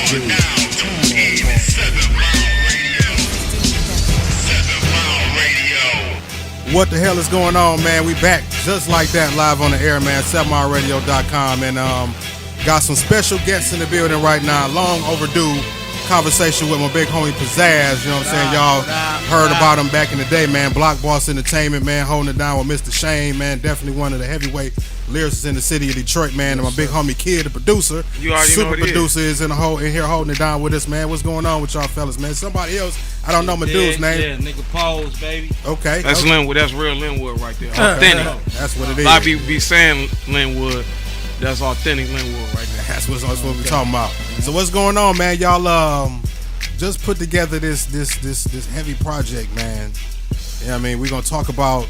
What the hell is going on, man? We back just like that, live on the air, man. 7mileradio.com, and got some special guests in the building right now. Long overdue conversation with my big homie Pazazz. You know what I'm saying? Y'all heard about him back in the day, man. Block Boss Entertainment, man, holding it down with Mr. Shane, man. Definitely one of the heavyweight lyricists in the city of Detroit, man. And my big homie K.I.D, the producer, super producer, is in here holding it down with us, man. What's going on with y'all fellas, man? Somebody else, I don't know my dude's name. Yeah, nigga Pose, baby. Okay. That's Linwood. That's real Linwood right there. Authentic. That's what it is. A lot of people be saying Linwood. That's authentic Linwood right there. That's what we're talking about. So what's going on, man? Y'all just put together this heavy project, man. Yeah, I mean, we're gonna talk about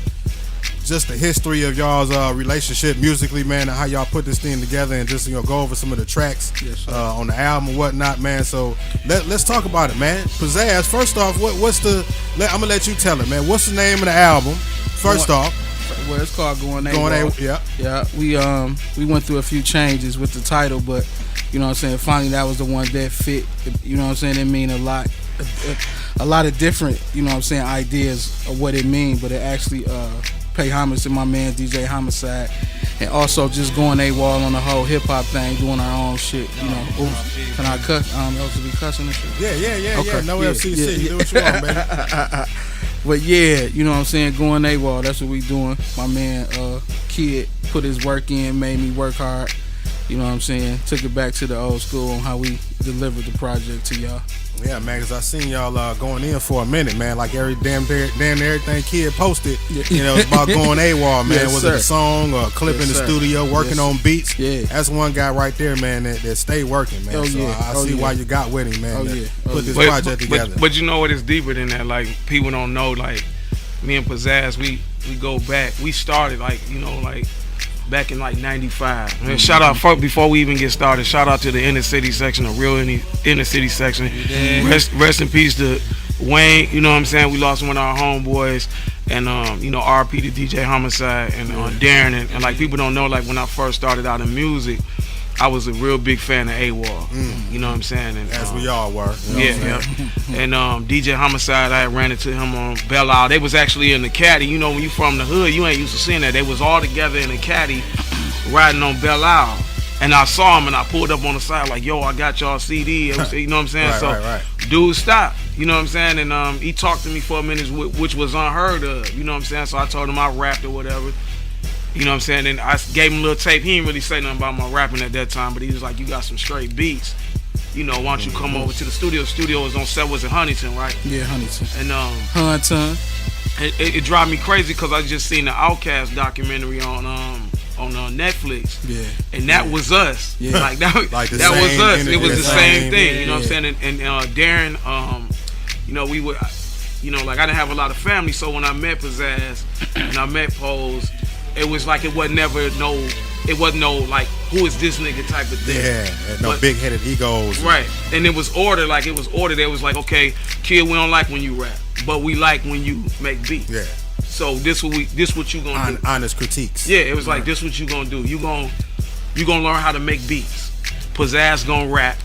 just the history of y'all's relationship musically, man, and how y'all put this thing together, and just go over some of the tracks on the album and whatnot, man. So let's talk about it, man. Pazazz, first off, what's the? I'm gonna let you tell it, man. What's the name of the album? First off. Well, it's called Going Awol. Yeah. We went through a few changes with the title, but you know what I'm saying, finally that was the one that fit. You know what I'm saying? It mean a lot of different, you know what I'm saying, ideas of what it mean, but it actually pay homage to my man DJ Homicide, and also just going AWOL on the whole hip hop thing, doing our own shit. You know, oops, can I cuss? Else be cussing and shit. Yeah. No FCC. You do what you want, baby. But yeah, you know what I'm saying, going AWOL, that's what we doing. My man Kid put his work in, made me work hard. You know what I'm saying? Took it back to the old school on how we delivered the project to y'all. Yeah, man, because I seen y'all going in for a minute, man. Like damn everything Kid posted, you know, it's about going AWOL, man. Was it a song or a clip in the studio, working on beats? Yeah. That's one guy right there, man, that stayed working, man. I see why you got with him, man, put this project together. But you know what, it's deeper than that. Like, people don't know, like, me and Pazazz, we go back. We started, like, you know, like, back in like 95. Man, shout out, before we even get started, shout out to the inner city section, the real inner city section. Rest in peace to Wayne, you know what I'm saying? We lost one of our homeboys, and you know, RP to DJ Homicide and Darren, and like, people don't know, like, when I first started out in music, I was a real big fan of AWOL. You know what I'm saying? And, as we all were. Yeah. And DJ Homicide, I ran into him on Belle Isle. They was actually in the K.I.D. You know, when you from the hood, you ain't used to seeing that. They was all together in the K.I.D. riding on Belle Isle. And I saw him, and I pulled up on the side like, yo, I got y'all CD. You know what I'm saying? Right. Dude stopped. You know what I'm saying? And he talked to me for a minute, which was unheard of. You know what I'm saying? So I told him I rapped or whatever. You know what I'm saying? And I gave him a little tape. He didn't really say nothing about my rapping at that time, but he was like, you got some straight beats. You know, why don't you come over to the studio? The studio was on set, was in Huntington, right? Yeah, Huntington. And Huntington. It drive me crazy because I just seen the Outkast documentary on Netflix. Yeah. And that was us. Yeah. Like that was us. It was the same thing. You know what I'm saying? And Darren, you know, we would, you know, like, I didn't have a lot of family, so when I met Pazazz and I met Pose, it was like it wasn't no like, who is this nigga type of thing. Yeah, no big-headed egos. Right, and it was ordered. Like, it was ordered. It was like, okay, Kid, we don't like when you rap, but we like when you make beats. Yeah. So this what you gonna do. Honest critiques. Yeah, it was like, this what you gonna do. You gonna learn how to make beats. Pazazz gonna rap.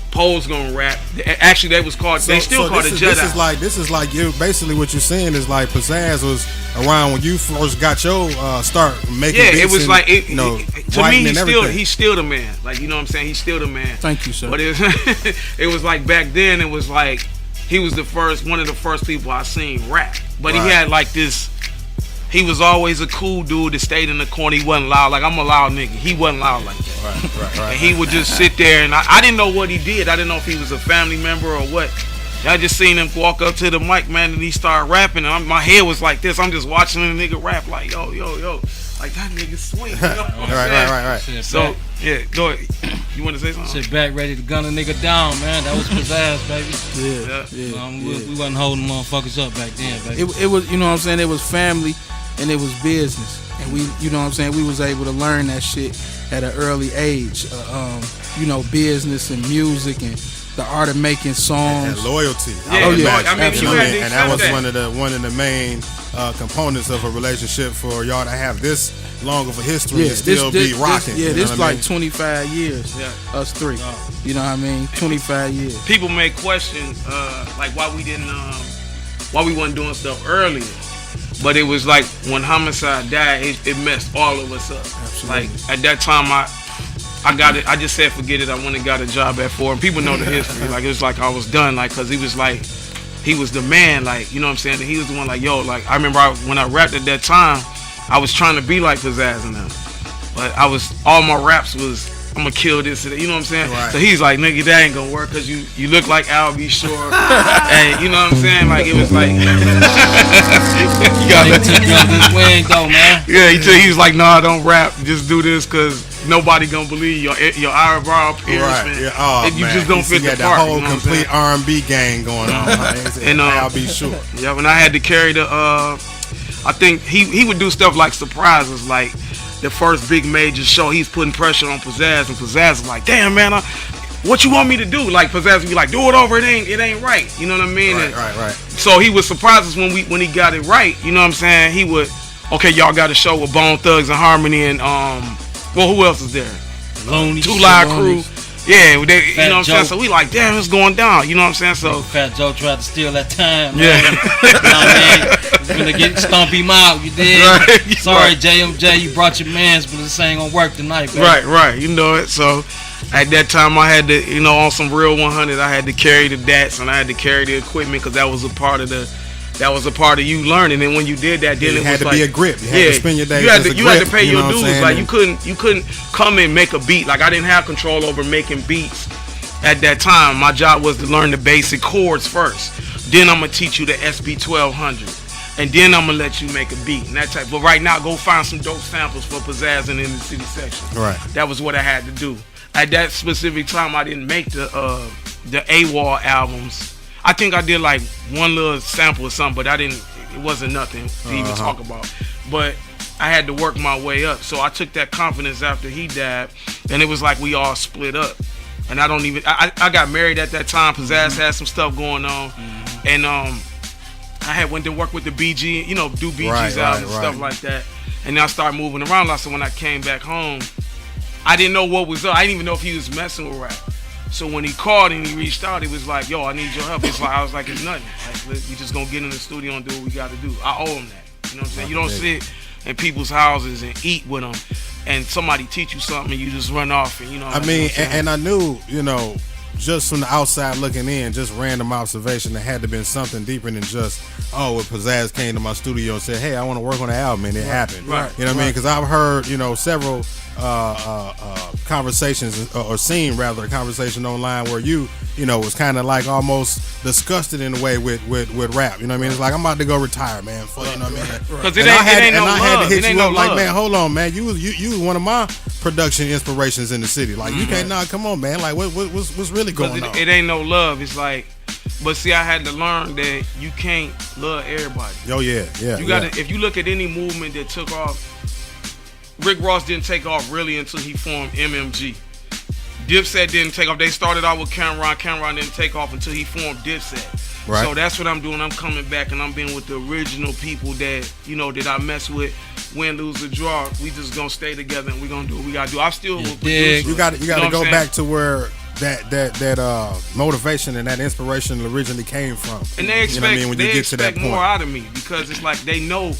Pose gonna rap. Actually, they still called it Jedi. This is like you. Basically, what you're saying is like Pazazz was around when you first got your start making. Yeah, beats, it was and, like to me, he's still the man. Like, you know what I'm saying? He's still the man. Thank you, sir. But it was like, back then, it was like he was one of the first people I seen rap. But he had like this. He was always a cool dude that stayed in the corner. He wasn't loud. Like, I'm a loud nigga. He wasn't loud like that. Right. And he would just sit there, and I didn't know what he did. I didn't know if he was a family member or what. I just seen him walk up to the mic, man, and he started rapping, and my head was like this. I'm just watching the nigga rap, like, yo. Like, that nigga sweet. You know what I'm saying? Right. So, yeah, go ahead. You want to say something? Shit, back ready to gun a nigga down, man. That was Pazazz, baby. Yeah. We wasn't holding motherfuckers up back then, baby. It was, you know what I'm saying, it was family and it was business. And we, you know what I'm saying, we was able to learn that shit at an early age. You know, business and music and the art of making songs. And loyalty. Yeah, I mean, you had to and that was accept one of the main components of a relationship for y'all to have this long of a history and still be rocking. This like 25 years. Yeah. Us three. You know what I mean? 25 years. People may question like why we wasn't doing stuff earlier. But it was like when Homicide died, it messed all of us up. Absolutely. Like at that time, I got it. I just said forget it. I went and got a job at Ford. People know the history. Like it was like I was done. Like because he was the man. Like you know what I'm saying. And he was the one. Like yo. Like I remember when I rapped at that time, I was trying to be like Pazazz and them, but all my raps was I'm gonna kill this. You know what I'm saying? Right. So he's like, nigga, that ain't gonna work because you look like Al B. Shore. And you know what I'm saying? Like it was like you gotta take this wing though, man. Yeah, he was like, nah, don't rap. Just do this because nobody gonna believe your eyebrow piercing. Right. Yeah. Oh, if you man. just don't fit the the part. whole You know complete R&B gang going on. And I'll be sure. Yeah, when I had to carry the I think he would do stuff like surprises, like the first big major show, he's putting pressure on Pazazz, and Pazazz is like, damn man, what you want me to do? Like Pazazz would be like, do it over, it ain't right. You know what I mean? Right. So he would surprise us when he got it right. You know what I'm saying? He would, okay, y'all got a show with Bone Thugs and Harmony and who else is there? Looney, Two Live Crew. Yeah, you know what I'm Joe. saying? So we like, damn, it's going down. You know what I'm saying? So Fat Joe tried to steal that time. yeah. Man. You know what I mean? He's gonna get stomp him out. You did. Right. Sorry, JMJ, you brought your mans, but this ain't gonna work tonight, baby. Right. You know it. So at that time, I had to, on some real 100, I had to carry the DATs and I had to carry the equipment because that was a part of you learning. And when you did that, then it it had was to like, be a grip. You had to spend your days. You had grip, to pay your know what I'm dues. saying? Like you couldn't come and make a beat. Like I didn't have control over making beats at that time. My job was to learn the basic chords first. Then I'm gonna teach you the SB 1200. And then I'm gonna let you make a beat and that type. But right now, go find some dope samples for Pazazz in the city section. Right. That was what I had to do. At that specific time, I didn't make the AWOL albums. I think I did like one little sample or something, but it wasn't nothing to even talk about. But I had to work my way up. So I took that confidence after he died, and it was like we all split up. And I got married at that time. Pazazz had some stuff going on, and I had went to work with the BG, do BG's album and stuff like that. And then I started moving around a lot. So when I came back home, I didn't know what was up. I didn't even know if he was messing with rap. So when he called and he reached out, he was like, yo, I need your help. I was like, it's nothing. Like, we just gonna get in the studio and do what we gotta do. I owe him that. You know what I'm saying? You don't sit in people's houses and eat with them and somebody teach you something and you just run off and and I knew, just from the outside looking in, just random observation, there had to been something deeper than just, when Pazazz came to my studio and said, hey, I want to work on the album, and it happened. Right. You know what I mean? Because I've heard, several conversations or seen rather a conversation online where you was kind of like almost disgusted in a way with rap. You know what I mean? It's like I'm about to go retire, man. You know what I mean? Because it ain't no love. I had to hit you up like, love. man, hold on, man. You was one of my production inspirations in the city. Like you can't come on, man. Like what's really going on? It ain't no love. It's like, but see, I had to learn that you can't love everybody. Oh yeah. You gotta. If you look at any movement that took off, Rick Ross didn't take off really until he formed MMG. Dipset didn't take off. They started out with Cameron. Cameron didn't take off until he formed Dipset. Right. So that's what I'm doing. I'm coming back and I'm being with the original people that that I mess with. Win, lose, or draw. We just gonna stay together and we gonna do what we gotta do. I'm still with producers. You got to go back to where that motivation and that inspiration originally came from. And they expect, when you get to that point, more out of me because it's like they know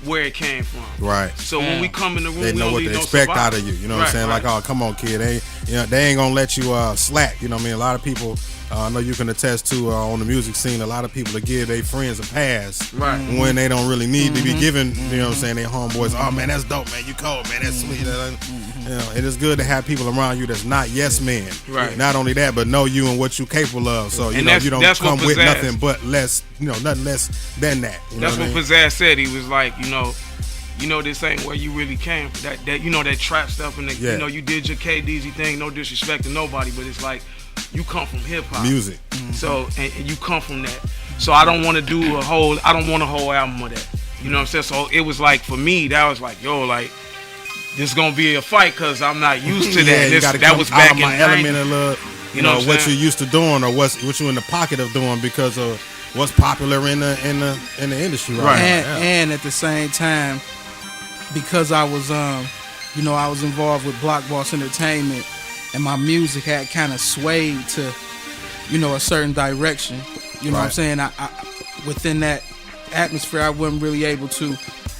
where it came from. Right. So when we come in the room, they know what they expect out of you. You know what I'm saying? Right. Like, oh, come on, kid. They ain't gonna let you slack. You know what I mean? A lot of people, I know you can attest to on the music scene. A lot of people that give their friends a pass when they don't really need to be given. You know what I'm saying? Their homeboys. Oh man, that's dope, man. You cold, man. That's sweet. And it's good to have people around you that's not yes men. Right. Not only that, but know you and what you capable of. So you don't come with nothing but less. Nothing less than that. That's what Pazazz said. He was like, this ain't where you really came from. That trap stuff and you did your K.I.D thing. No disrespect to nobody, but it's like you come from hip hop music. So and you come from that. So I don't want to do I don't want a whole album of that. You know what I'm saying? So it was like for me, that was like, yo, like this gonna be a fight because I'm not used to that. You gotta that come was out back of in my element a little. you know what you're used to doing or what you're in the pocket of doing because of what's popular in the industry right now. And at the same time, because I was you know, I was involved with Block Boss Entertainment, and my music had kind of swayed to, you know, a certain direction. You know what I'm saying? I within that atmosphere, I wasn't really able to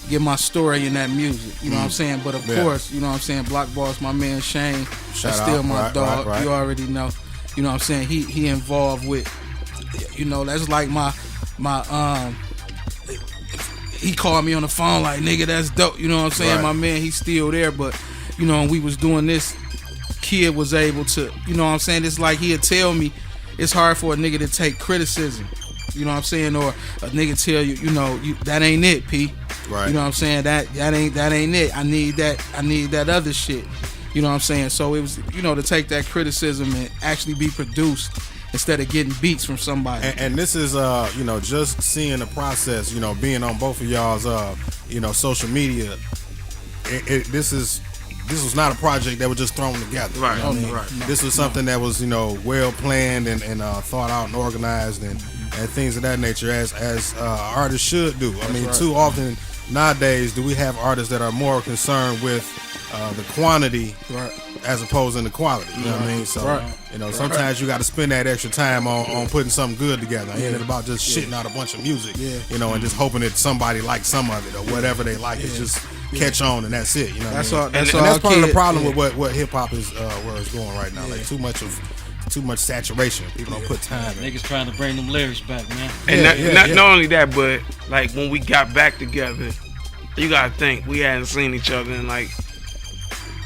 get my story in that music. You know what I'm saying? But of course, you know what I'm saying, Block Boss, my man Shane, that's still my dog. You already know. You know what I'm saying? He involved with, you know, that's like my he called me on the phone like, nigga, that's dope. You know what I'm saying? My man, he's still there, but you know, when we was doing this, Kid was able to, you know what I'm saying? It's like he'd tell me it's hard for a nigga to take criticism. You know what I'm saying? Or a nigga tell you, you know, that ain't it, P. Right. You know what I'm saying? That ain't it. I need that other shit. You know what I'm saying? So it was, you know, to take that criticism and actually be produced instead of getting beats from somebody. And this is you know, just seeing the process, you know, being on both of y'all's you know, social media. This was not a project that was just thrown together. Right. You know what I mean? Right. This was something that was, you know, well planned and thought out and organized and things of that nature as artists should do. I mean, too often nowadays do we have artists that are more concerned with the quantity as opposed to the quality. You know what I mean? So you know, sometimes you got to spend that extra time on putting something good together. Ain't it about just shitting out a bunch of music? You know, and just hoping that somebody likes some of it or whatever they like. It just catch on and that's it. You know, that's what I all. mean? That's That's part of the problem with what hip hop is where it's going right now. Like too much saturation. People don't put time in. Niggas trying to bring them lyrics back, man. And not only that, but like when we got back together, you gotta think we hadn't seen each other in like,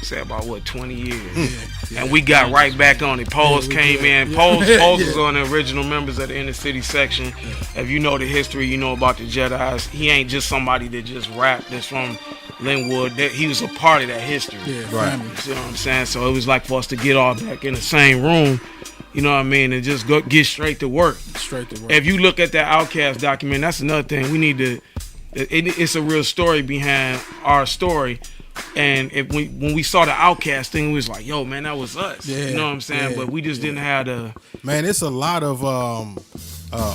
say about what, 20 years. And we got right back on it. Pose came in. Pose was on the original members of the inner city section. If you know the history, you know about the Jedis. He ain't just somebody that just rapped that's from Linwood. He was a part of that history. Right. You know what I'm saying? So it was like for us to get all back in the same room, you know what I mean, and just get straight to work. If you look at that Outkast document, that's another thing. We need to, it's a real story behind our story. And when we saw the Outkast thing, we was like, yo, man, that was us. You know what I'm saying? But we just didn't have the... Man, it's a lot of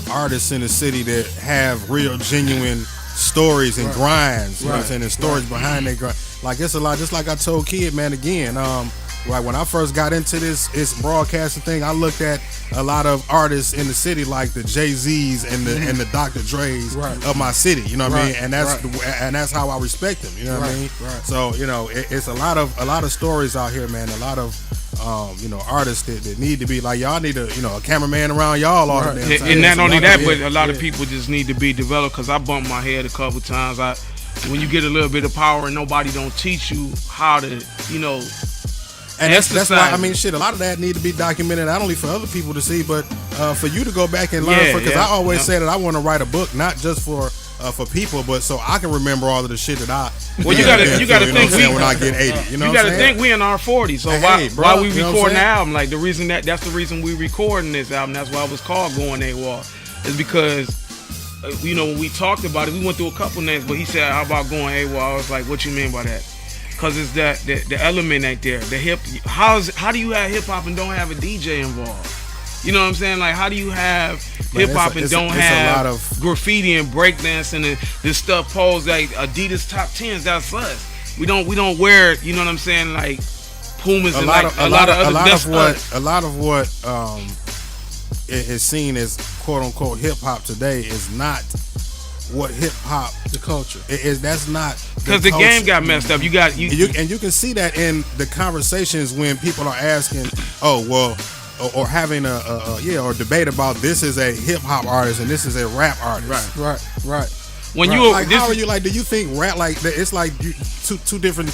artists in the city that have real, genuine stories and grinds. You know what I'm saying? And stories behind their grind. Like, it's a lot, just like I told Kid, man, again, like when I first got into this broadcasting thing, I looked at a lot of artists in the city like the Jay-Z's and the Dr. Dre's of my city, you know what I mean? And that's how I respect them, you know what I mean? So, you know, it's a lot of stories out here, man. A lot of you know, artists that need to be like, y'all need a cameraman around y'all all the damn time. And not only that, but a lot of people just need to be developed, because I bumped my head a couple times. When you get a little bit of power and nobody don't teach you how to, you know. And that's why, I mean, shit, a lot of that need to be documented, not only for other people to see, but for you to go back and learn. Because I always say that I want to write a book, not just for people, but so I can remember all of the shit that I. Well, you gotta think when I get 80. You know, you gotta think we in our 40s. So why we recording the album? Like that's the reason we recording this album. That's why it was called Going Awol. Is because you know, when we talked about it, we went through a couple names, but he said, "How about Going Awol?" I was like, "What you mean by that?" Because it's that the element ain't there. The how do you have hip hop and don't have a DJ involved? You know what I'm saying? Like, how do you have hip hop and don't have a lot of graffiti and breakdancing and this stuff posed like Adidas top 10s? That's us. We don't wear, you know what I'm saying? Like Pumas and a lot of what is seen as quote unquote hip hop today is not what hip hop, the culture is. That's not, because the game got messed up. You and you can see that in the conversations when people are asking, oh well, or having or debate about this is a hip hop artist and this is a rap artist. Right. When you like, how are you like? Do you think rap like it's like two different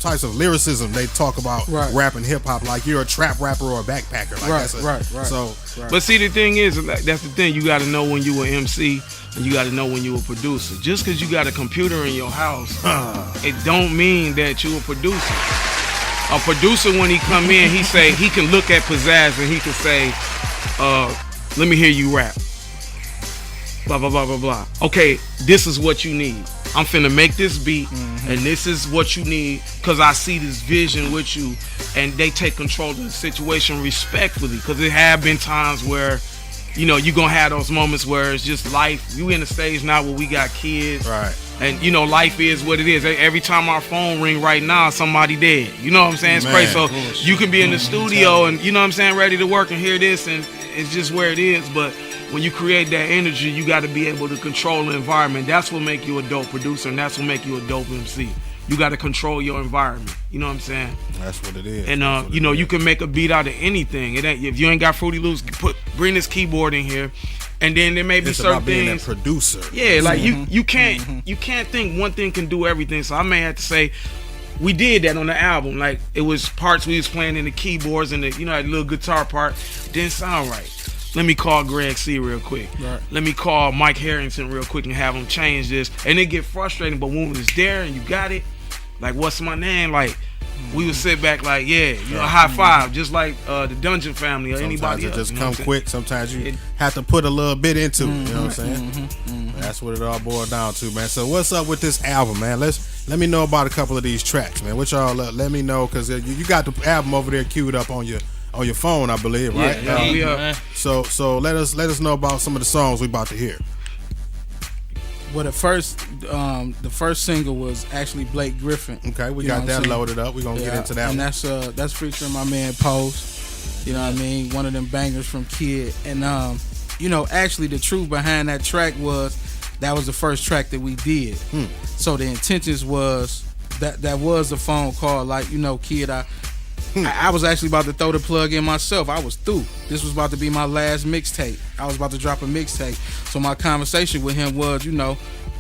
types of lyricism? They talk about rap and hip hop. Like you're a trap rapper or a backpacker. Like right. So, but see, the thing is, that's the thing. You got to know when you an MC and you got to know when you a producer. Just because you got a computer in your house, it don't mean that you a producer. A producer, when he come in, he can look at Pazazz and he can say, "Let me hear you rap." Blah blah blah blah blah. Okay, this is what you need. I'm finna make this beat, and this is what you need, because I see this vision with you, and they take control of the situation respectfully, because it have been times where, you know, you're gonna have those moments where it's just life. You in the stage now where we got kids, right? And you know, life is what it is. Every time our phone ring right now, somebody dead. You know what I'm saying? It's crazy. So you can be in the studio and, you know what I'm saying, ready to work and hear this, and it's just where it is. But when you create that energy, you got to be able to control the environment. That's what make you a dope producer, and that's what make you a dope MC. You got to control your environment. You know what I'm saying? That's what it is. And you know, you can make a beat out of anything. It ain't, if you ain't got Fruity Loops, bring this keyboard in here. And then there may be certain about being things. A producer. Yeah, like you can't think one thing can do everything. So I may have to say, we did that on the album. Like, it was parts we was playing in the keyboards and the, you know, that little guitar part didn't sound right. Let me call Greg C real quick. Right. Let me call Mike Harrington real quick and have him change this. And it get frustrating, but when it's there and you got it, like, what's my name? Like, we would sit back like, yeah, you know, high five, just like the Dungeon Family or anybody else. Sometimes it just come quick. Sometimes you have to put a little bit into it. You know what I'm saying? That's what it all boils down to, man. So what's up with this album, man? Let me know about a couple of these tracks, man. What y'all let me know, because you got the album over there queued up on your phone, I believe, right? Yeah. So let us know about some of the songs we about to hear. Well, the first single was actually Blake Griffin. Okay, we got that loaded up. We're gonna get into that. And that's featuring my man Pose. You know what I mean? One of them bangers from K.I.D. And you know, actually the truth behind that track was that was the first track that we did. So the intentions was that was a phone call, like, you know, K.I.D., I was actually about to throw the plug in myself. I was through. This was about to be my last mixtape. I was about to drop a mixtape. So my conversation with him was, you know,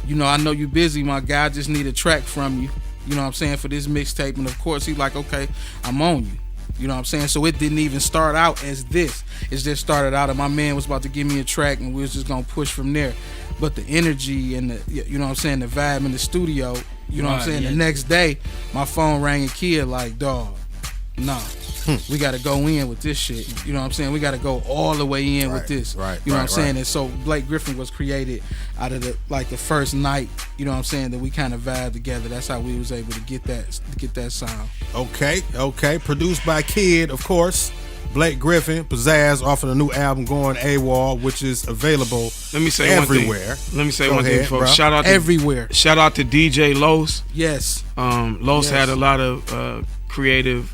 I know you busy, my guy. I just need a track from you. You know what I'm saying, for this mixtape. And of course, he's like, okay, I'm on you. You know what I'm saying? So it didn't even start out as this. It just started out, and my man was about to give me a track, and we was just gonna push from there. But the energy and the, you know what I'm saying, the vibe in the studio, you know what I'm saying. Yeah. The next day, my phone rang and K.I.D. like, dog, nah, we got to go in with this shit. You know what I'm saying? We got to go all the way in with this. Right. You know what I'm saying? And so Blake Griffin was created out of the first night. You know what I'm saying? That we kind of vibed together. That's how we was able to get that sound. Okay. Produced by K.I.D., of course. Blake Griffin, Pazazz, off of the new album Going Awol, which is available everywhere. Let me say one thing, folks. Shout out to everywhere. Shout out to DJ Los. Yes. Los had a lot of creative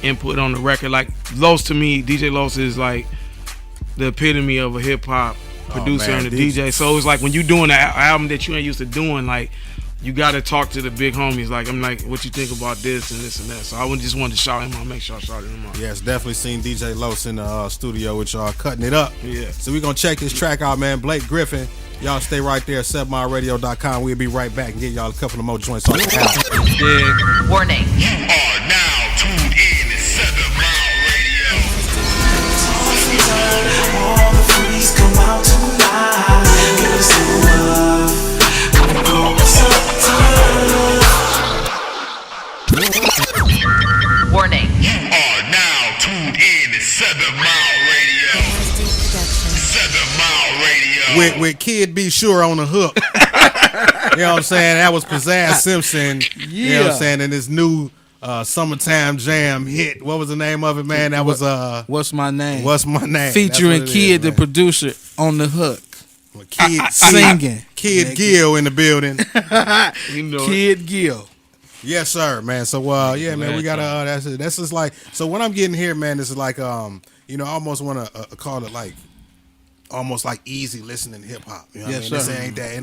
input on the record. Like, Los, to me, DJ Los is like the epitome of a hip hop producer and a DJ. So it's like when you doing an album that you ain't used to doing, like, you gotta talk to the big homies. Like, I'm like, what you think about this and this and that? So I just wanted to shout him out, make sure I shouted him out. Yes, definitely seen DJ Los in the studio with y'all cutting it up. Yeah. So we're gonna check this track out, man. Blake Griffin. Y'all stay right there, 7mileradio.com. We'll be right back and get y'all a couple of more joints on the album. Yeah. Warning. You are now tuned in to 7 Mile Radio. All the freaks come out tonight. Give us some love. Warning. You are now tuned in to 7 Mile Radio. 7 Mile Radio. With Kid Be Sure on the hook. You know what I'm saying? That was Pazazz Simpson. Yeah. You know what I'm saying? And this new summertime jam hit. What was the name of it, man? That was What's My Name? What's My Name? Featuring K.I.D., the producer, on the hook. Kid singing. Kid Gill in the building. You know Kid Gill. Yes, sir, man. So yeah, man, we gotta that's it. That's just like, so what I'm getting here, man, this is like you know, I almost wanna call it like almost like easy listening hip hop. You know what I mean? This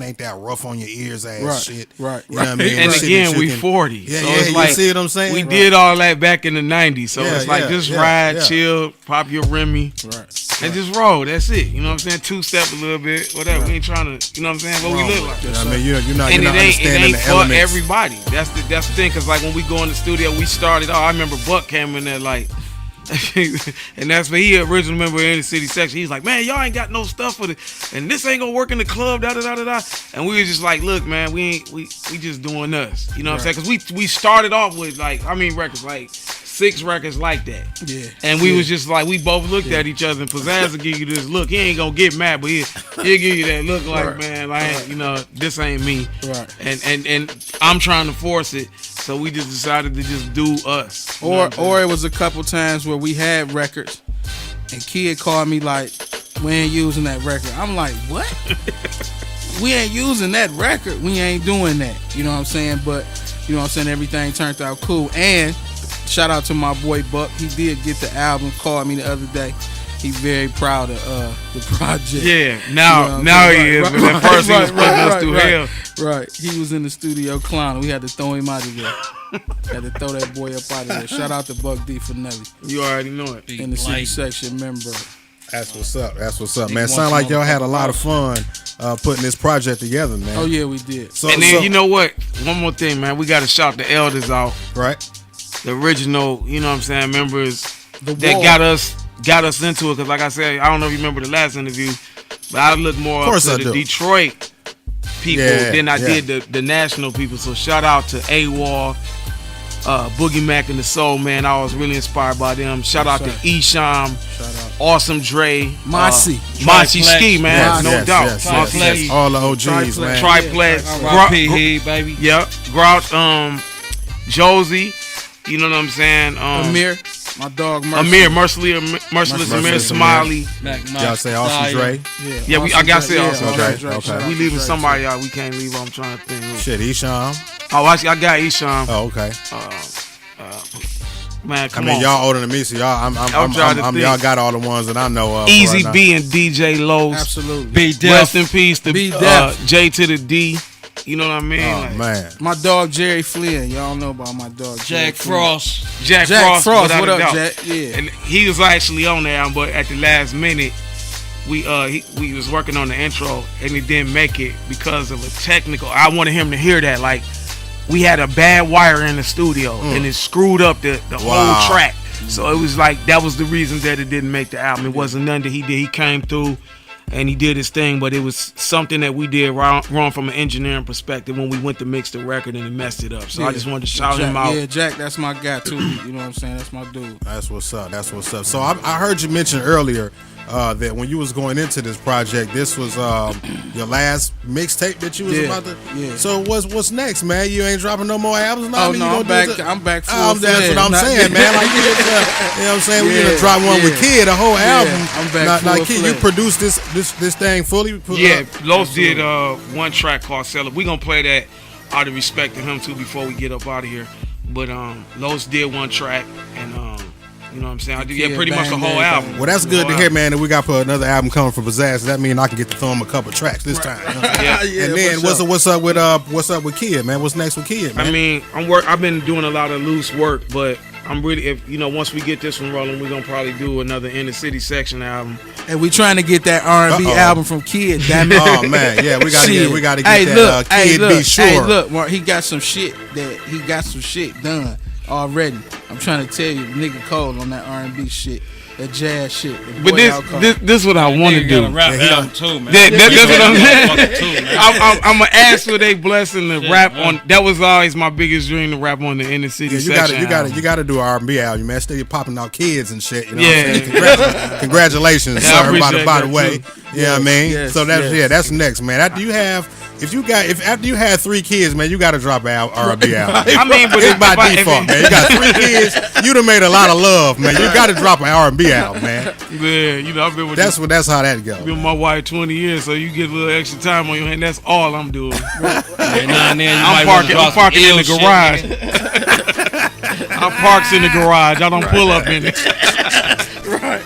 ain't that rough on your ears ass shit. Right. You know what I mean? And again, we 40. Yeah, so yeah, it's you like, see what I'm saying? We did all that back in the 90s. So it's like, just ride, yeah. chill, pop your Remy, and just roll. That's it. You know what I'm saying? Two-step a little bit, whatever. We ain't trying to, you know what I'm saying? What we look like. You know what I mean? You're not And it understanding ain't the for elements. everybody. That's the thing. Because like when we go in the studio, we started. I remember Buck came in there like, and that's when he originally member in the city section. He's like, man, y'all ain't got no stuff for it, and this ain't gonna work in the club. Da da da da da. And we was just like, look, man, we just doing us. You know what I'm saying? Because we started off with like, records like 6 records like that. Yeah. And we was just like, we both looked at each other, and Pazazz will give you this look. He ain't gonna get mad, but he'll give you that look like, man, like, you know, this ain't me. Right. And I'm trying to force it, so we just decided to just do us. Or it was a couple times where we had records, and Kid called me like, we ain't using that record. I'm like, what? We ain't using that record. We ain't doing that. You know what I'm saying? But, you know what I'm saying, everything turned out cool. And shout out to my boy Buck. He did get the album, called me the other day. He very proud of the project. Yeah, now he is. But at first he was putting us through hell. Right. He was in the studio clowning. We had to throw him out of there. Had to throw that boy up out of there. Shout out to Buck D for Nelly. You already know it. In the city section member. That's what's up. That's what's up, man. Sound like y'all had a lot of fun putting this project together, man. Oh yeah, we did. And then you know what? One more thing, man. We got to shout the elders out. Right. The original, you know what I'm saying, members that got us into it. Because like I said, I don't know if you remember the last interview, but I look more up to the Detroit people than I did the national people. So shout out to AWOL, Boogie Mac and the Soul Man. I was really inspired by them. Shout out to Esham, Awesome Dre, Mossy Ski, man, no doubt. Yes. All the OGs, man. Triplex, baby. Yep, Grouch, Josie, you know what I'm saying? Amir, my dog Merciless Amir, Smiley. Y'all say Awesome Dre? Yeah, I gotta say Awesome Dre. Okay. We leaving somebody out. We can't leave. I'm trying to think. Shit, Esham. Oh, I got Esham. Oh, okay. Man, come on. I mean, y'all older than me, so y'all, y'all got all the ones that I know of. Easy B and DJ Lowe's. Absolutely. B Def. Rest in peace to J to the D. You know what I mean? Oh, man. My dog Jerry Flynn. Y'all know about my dog Jack Frost. Jack Frost. What up, Jack? Yeah. And he was actually on there, but at the last minute, we was working on the intro, and he didn't make it because of a technical. I wanted him to hear that, like, we had a bad wire in the studio, and it screwed up the whole track. So it was like, that was the reason that it didn't make the album. It wasn't nothing that he did. He came through and he did his thing, but it was something that we did wrong from an engineering perspective when we went to mix the record and it messed it up. So I just wanted to shout him out. Yeah, Jack, that's my guy too. You know what I'm saying? That's my dude. That's what's up. That's what's up. So I heard you mention earlier that when you was going into this project, this was your last mixtape that you was about to. Yeah. So what's next, man? You ain't dropping no more albums? No, I'm back. That's what I'm saying, man. Like you know what I'm saying? We're gonna drop one with Kid, a whole album. I'm back. Like Kid, you produced this thing fully. Los did one track called "Sell It." We gonna play that out of respect to him too before we get up out of here. But Los did one track and. You know what I'm saying? I did pretty much the whole album. Well, that's good to hear, man. And we got another album coming from Pazazz. So that means I can get to throw him a couple tracks this time. And then what's up with Kid, man? What's next with Kid, man? I mean, I've been doing a lot of loose work, but I'm really, once we get this one rolling, we're gonna probably do another Inner City Section album. And we trying to get that R&B album from Kid. Damn it! Oh man, yeah, we gotta get that Kid. Be sure. Hey, look, Mark, he got some shit done already. I'm trying to tell you, nigga cold on that R&B shit, that jazz shit. But this what I want to do. Rap album too, man. That's what I'm saying. I'm gonna ask for their blessing to rap on. That was always my biggest dream, to rap on the Inner City Section. You gotta do an R&B album, man. Stay popping out kids and shit. You know what I'm saying? Congratulations, sir. By the way, you know what I mean. Yes, so that's next, man. After you had 3 kids, man, you gotta drop an R&B album. I mean, but it's by default, man. You got 3 kids, you done made a lot of love, man. You gotta drop an R&B album, man. Yeah, I've been with that's how that goes. Been with my wife 20 years, so you get a little extra time on your hand. That's all I'm doing. I'm parking in the garage. I parks in the garage. I don't pull up in it. Right.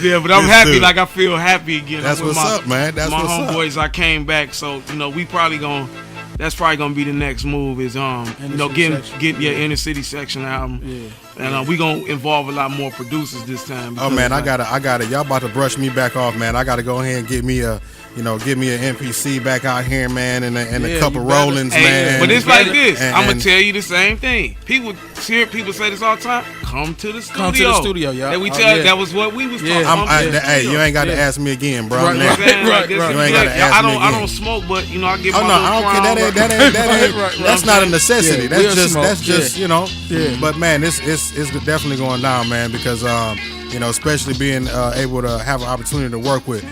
Yeah, but I'm happy. Dude. Like I feel happy again. That's what's up, man. That's my what's homeboys. I came back, so we probably gonna. That's probably gonna be the next move. Is get your Inner City Section album. Yeah. And we gonna involve a lot more producers this time. Oh man, I got it. Y'all about to brush me back off, man. I gotta go ahead and get me an NPC back out here, man, and a couple rollings, man. But it's like this. I'm gonna tell you the same thing. People say this all the time. Come to the studio, y'all. And we tell that was what we was talking about. Hey, you ain't got to ask me again, bro. Right. You ain't got to ask me again. I don't smoke, but I get. Oh no, I don't care. That ain't. That's not a necessity. That's just. Yeah. But man, it's it's definitely going down, man, because especially being able to have an opportunity to work with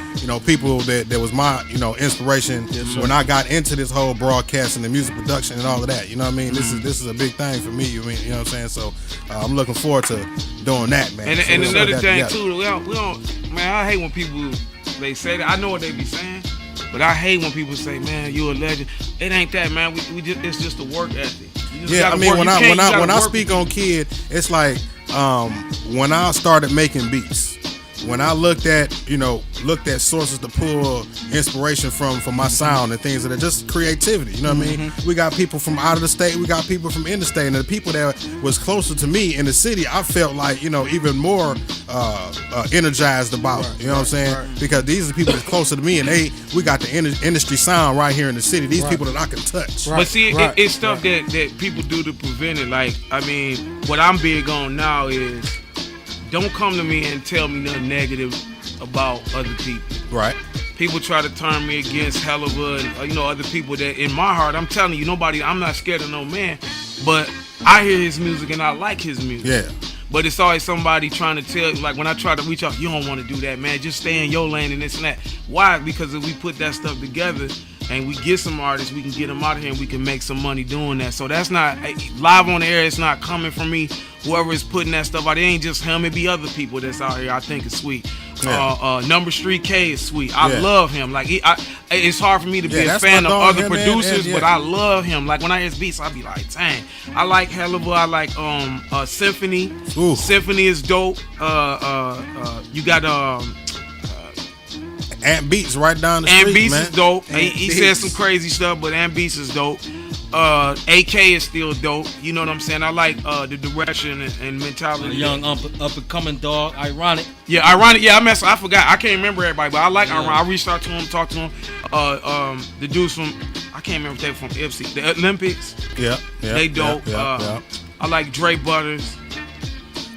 people that was my inspiration when I got into this whole broadcasting and music production and all of that. You know what I mean? This is a big thing for me. You know what I'm saying? So I'm looking forward to doing that, man. And another thing too, we don't, man. I hate when people they say that. I know what they be saying, but I hate when people say, "Man, you a legend." It ain't that, man. We just it's just a work ethic. Yeah, I mean, when I speak on K.I.D, it's like when I started making beats, when I looked at sources to pull inspiration from my sound and things that are just creativity. You know what I mean? We got people from out of the state, we got people from in the state, and the people that was closer to me in the city, I felt like even more energized about. You know what I'm saying? Right. Because these are the people that's closer to me, and we got the industry sound right here in the city. These people that I can touch. Right. But see, it's stuff that people do to prevent it. Like, I mean, what I'm big on now is don't come to me and tell me nothing negative about other people. Right. People try to turn me against Helluva and other people that in my heart, I'm telling you, I'm not scared of no man, but I hear his music and I like his music. Yeah. But it's always somebody trying to tell, like when I try to reach out, you don't want to do that, man. Just stay in your lane and this and that. Why? Because if we put that stuff together and we get some artists, we can get them out of here and we can make some money doing that. So that's not live on the air. It's not coming from me. Whoever is putting that stuff out, it ain't just him. It be other people that's out here. I think it's sweet. Yeah. Number Street K is sweet. I love him. Like it's hard for me to be a fan of other producers, but I love him. Like when I hear his beats, I be like, dang. I like Helluva. I like Symphony. Ooh. Symphony is dope. You got Ant Beats right down the street, Ant Beats man. is dope. He said some crazy stuff, but Ant Beats is dope. AK is still dope. You know what I'm saying? I like the direction and mentality. A young up and coming dog. Ironic. Yeah, Ironic. Yeah, I forgot. I can't remember everybody, but I like Ironic. I reached out to him, talked to him. The dudes from I can't remember if they were from Ipsy. The Olympics. Yeah. They dope. I like Dre Butters.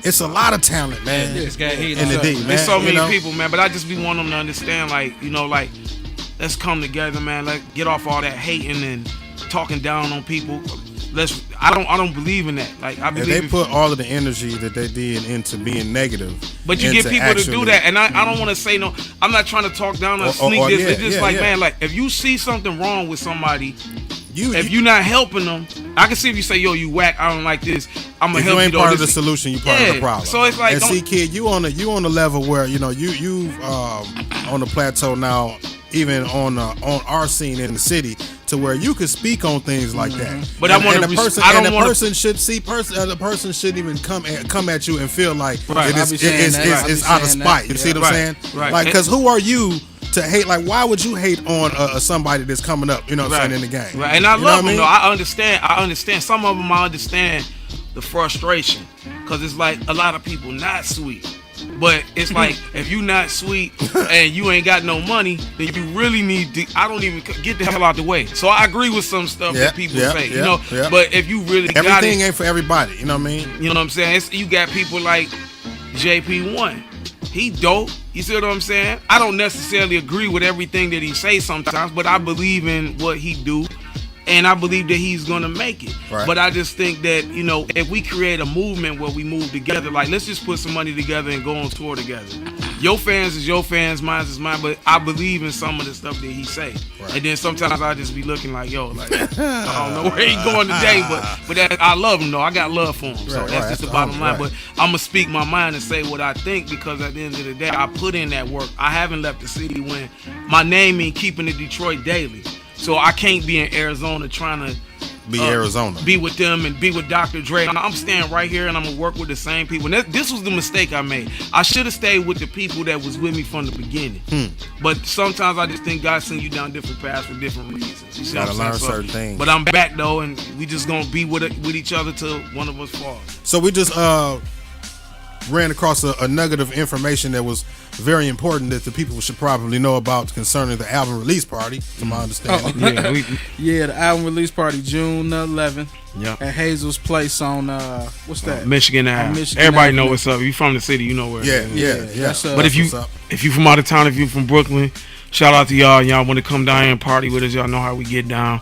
It's a lot of talent, man. This guy in the D, man. There's so many people, man. But I just be wanting them to understand, like, let's come together, man. Like, get off all that hating and talking down on people. I don't believe in that. Like, I believe if they put all of the energy that they did into being negative. But you get people to do that, and I don't want to say no. I'm not trying to talk down or sneak this. It's just man, like if you see something wrong with somebody. If you're not helping them, I can see if you say, "Yo, you whack. I don't like this." I'm gonna help you. You ain't part of the solution. You part of the problem. So it's like, and see, kid, you on the level where you on the plateau now, even on our scene in the city, to where you could speak on things like that. But the person shouldn't even come at you and feel like it's out of spite. You see what I'm saying? Right. Like, because who are you to hate? Like, why would you hate on somebody that's coming up? You know what I'm saying, in the game? Right. And I love them though. I understand. Some of them I understand the frustration, because it's like a lot of people not sweet. But it's like, if you not sweet and you ain't got no money, then you really need to, I don't even get the hell out the way. So I agree with some stuff that people say, but if you really got it. Everything ain't for everybody, you know what I mean? You know what I'm saying? You got people like JP1. He dope. You see what I'm saying? I don't necessarily agree with everything that he say sometimes, but I believe in what he do. And I believe that he's gonna make it. Right. But I just think that, if we create a movement where we move together, like let's just put some money together and go on tour together. Your fans is your fans, mine is mine, but I believe in some of the stuff that he say. Right. And then sometimes I just be looking like, yo, like I don't know where he going today, but I love him though. I got love for him. So that's just the bottom line. But I'm gonna speak my mind and say what I think, because at the end of the day, I put in that work. I haven't left the city when my name mean keeping it Detroit daily. So I can't be in Arizona trying to be with them and be with Dr. Dre. I'm staying right here and I'm gonna work with the same people. And this was the mistake I made. I should have stayed with the people that was with me from the beginning. But sometimes I just think God send you down different paths for different reasons. You see gotta learn certain things. But I'm back though, and we just gonna be with each other till one of us falls. So we just ran across a nugget of information that was very important that the people should probably know about concerning the album release party, to my understanding. The album release party, June 11th. Yeah. At Hazel's Place on what's that? Michigan Ave. Everybody know what's up. You from the city, you know where. Yeah. But if you from out of town, if you from Brooklyn, shout out to y'all. Y'all want to come down here and party with us? Y'all know how we get down.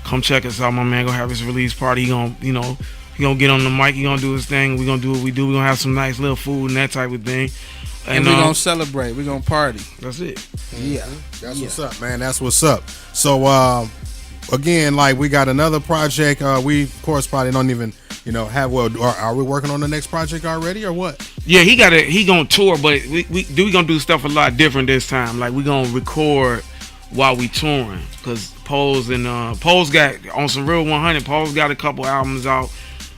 Come check us out. My man gonna have his release party. He gonna He gonna get on the mic. He gonna do his thing. We gonna do what we do. We gonna have some nice little food and that type of thing. And we gonna celebrate. We gonna party. That's it. Yeah, that's what's up, man. That's what's up. So again, like we got another project. We of course probably don't even have. Well, are we working on the next project already or what? Yeah, he gonna tour, but we gonna do stuff a lot different this time. Like we gonna record while we touring, cause Pole's got on some real 100. Pole's got a couple albums out.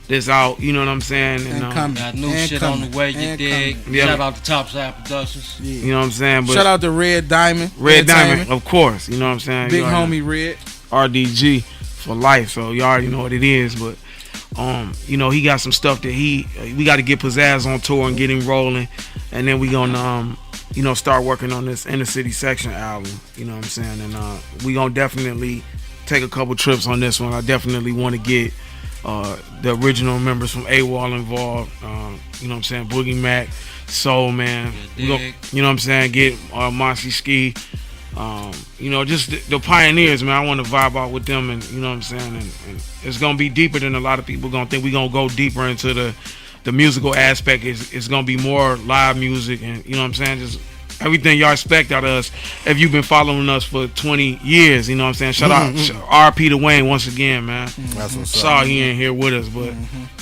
That's out, you know what I'm saying? And got new shit on the way, you dig. Yeah. Shout out to Topside Productions. Yeah. You know what I'm saying? But shout out to Red Diamond. Red Diamond, of course. You know what I'm saying? Big homie Red. RDG for life, so you already know what it is. But he got some stuff that we got to get Pazazz on tour and get him rolling, and then we gonna start working on this Inner City Section album. You know what I'm saying? And we gonna definitely take a couple trips on this one. I definitely want to get the original members from AWOL involved. You know what I'm saying? Boogie Mac, Soul Man. You know what I'm saying? Get Mossy Ski. Just the pioneers, man. I want to vibe out with them, and you know what I'm saying. And it's gonna be deeper than a lot of people gonna think. We gonna go deeper into the musical aspect. It's gonna be more live music, and you know what I'm saying. Just everything y'all expect out of us. If you've been following us for 20 years, you know what I'm saying. Shout out RP to Wayne once again, man. That's what's up. Sorry he ain't here with us, but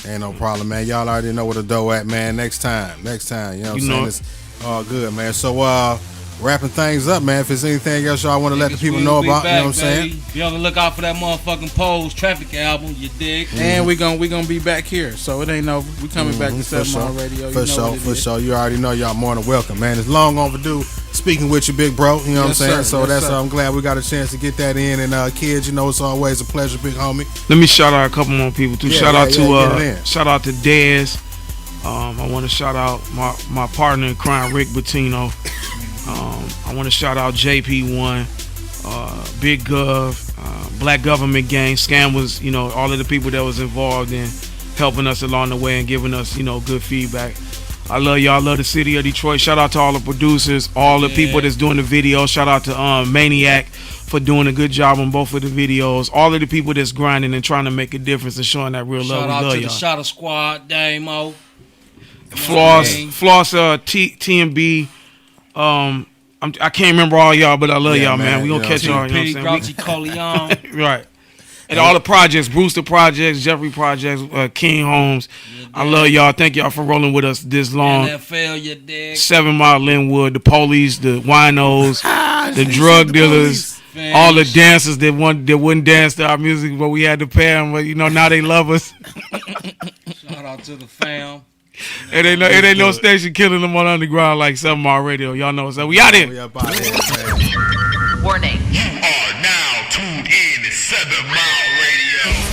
ain't no problem, man. Y'all already know where the dough at, man. Next time, you know what I'm saying. It's all good, man. So wrapping things up, man. If there's anything else y'all want to let the people know about, you know what I'm saying. Be on the lookout for that motherfucking Pose Traffic album, you dig. And we gonna be back here, so it ain't over. We coming back to 7 Mile Radio. For sure. You already know y'all more than welcome, man. It's long overdue speaking with you, big bro. You know what I'm saying. Sir. So I'm glad we got a chance to get that in. And kids, it's always a pleasure, big homie. Let me shout out a couple more people too. Yeah, shout out to Dez. I want to shout out my partner in crime, Rick Bettino. I want to shout out JP1, Big Gov, Black Government Gang, Scammers, all of the people that was involved in helping us along the way and giving us, good feedback. I love y'all. I love the city of Detroit. Shout out to all the producers, all the people that's doing the video. Shout out to Maniac for doing a good job on both of the videos. All of the people that's grinding and trying to make a difference and showing that real love. Shout out to y'all. the Shotter Squad, Damo. Floss, TMB. I can't remember all y'all, but I love y'all, man. We gonna catch y'all. You know what I'm saying? Right. And all the projects, Brewster Projects, Jeffrey Projects, King Homes. I love y'all. Thank y'all for rolling with us this long. NFL, you dig. 7 Mile Linwood, the police, the winos, the drug dealers, all the dancers that wouldn't dance to our music, but we had to pay them. But now they love us. Shout out to the fam. It ain't no station killing them on underground like 7 Mile Radio. Y'all know what's up. We out here. Warning. You are now tuned in to 7 Mile Radio.